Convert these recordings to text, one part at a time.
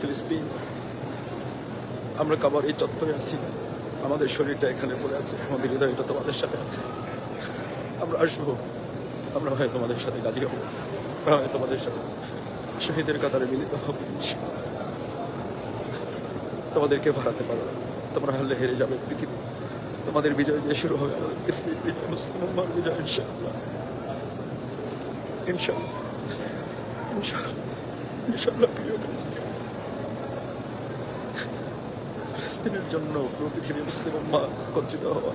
ফিলিস্তিন, আমরা কাবার এই চত্বরে আছি, আমাদের শরীরটা এখানে পড়ে আছে, আমাদের হৃদয়টা তোমাদের সাথে আছে। আমরা আসবো, আমরা হয় তোমাদের সাথে গাজী হবো, আমরা হয় তোমাদের সাথে শহীদের কাতারে মিলিত হবো। তোমাদেরকে হারাতে পারো না, তোমরা হারলে হেরে যাবে পৃথিবী। তোমাদের বিজয় দিয়ে শুরু হবে আমাদের পৃথিবীর বিজয়, মুসলিম উম্মাহর বিজয়, ইনশাআল্লাহ ইনশাআল্লাহ ইনশাআল্লাহ ইনশাআল্লাহ। প্রিয় ফিলিস্তিন, ফিলিস্তিনের জন্য পুরো পৃথিবী মুসলিম উম্মাহ একত্রিত হওয়া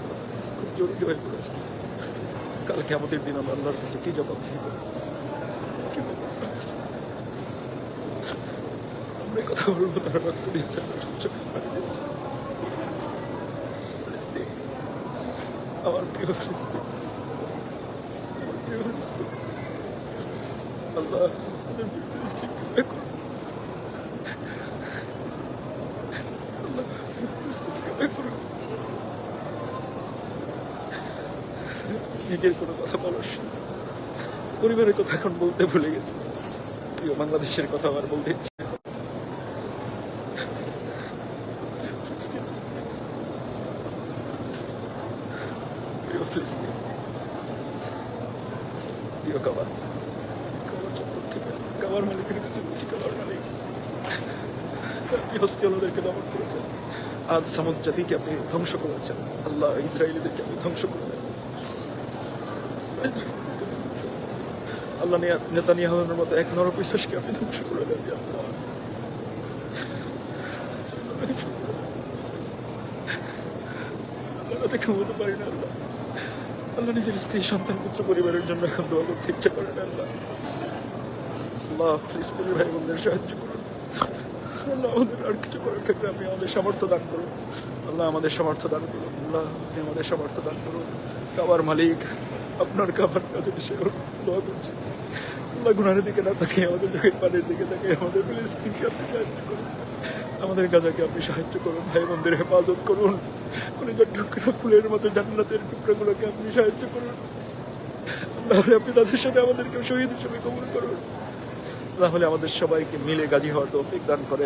খুব জরুরি হয়ে পড়েছে। কালকে আমাদের দিন আমরা আল্লাহর কাছে কি জবাব দিব, কি বলবো আপনার কাছে? আমরা এই কথা বলবো, তারা রক্ত দিয়েছে, চোখে পানি দিয়েছে। ফিলিস্তিন, আমার প্রিয় ফিলিস্তিন, আমার প্রিয় ফিলিস্তিন, আল্লাহ আমাদের প্রিয় ফিলিস্তিনকে দয়া করুন। আল্লাহ ফিলিস্তিনকে দয়া করুন। নিজের কোনো কথা বলার সময় পরিবারের কথা এখন বলতে ভুলে গেছে। প্রিয় বাংলাদেশের কথা আবার বলতে ইচ্ছে। ফিলিস্তিন, প্রিয় ফিলিস্তিন, প্রিয় কাবার চত্বর থেকে কাবার মালিকের কাছে বলছি, কাবার মালিক, আপনি হস্তিওয়ালাদেরকে দমন করেছেন, আজ সামুদ জাতিকে আপনি ধ্বংস করেছেন। আল্লাহ ইসরায়েলিদেরকে আপনি ধ্বংস করে দেন। আল্লাহ নেতানিয়াহুর মতো এক নরপিশাচকে আপনি ধ্বংস করে দেন। আল্লাহ থেকে বলতে পারি না। আল্লাহ, আল্লাহ নিজের স্ত্রী, সন্তান, পুত্র, পরিবারের জন্য এখন দোয়া করতে ইচ্ছা করেন। আল্লাহ, আল্লাহ ফিলিস্তিনের ভাই বোনদের সাহায্য করুন। আল্লাহ আমাদের আর কিছু করার থাকলে আপনি আমাদের সামর্থ্য দান করুন। আল্লাহ আমাদের সামর্থ্য দান করুন। আল্লাহ আপনি আমাদের সামর্থ্য দান করুন। কাবার মালিক, আপনার কাবার কাছে এসে দোয়া করছি। আল্লাহ গুনাহের দিকে না তাকিয়ে আমাদের চোখের পানির দিকে তাকিয়ে আমাদের ফিলিস্তিনকে আপনি সাহায্য করুন। আমাদের গাজাকে আপনি সাহায্য করুন। ভাই বোনদের হেফাজত করুন। কলিজার টুকরা ফুলের মতো জান্নাতের টুকরাগুলোকে আপনি সাহায্য করুন। তাহলে আপনি তাদের সাথে আমাদেরকে শহীদ হিসেবে কবুল করুন। তাহলে আমাদের সবাইকে মিলে গাজী হওয়ার তৌফিক দান করেন।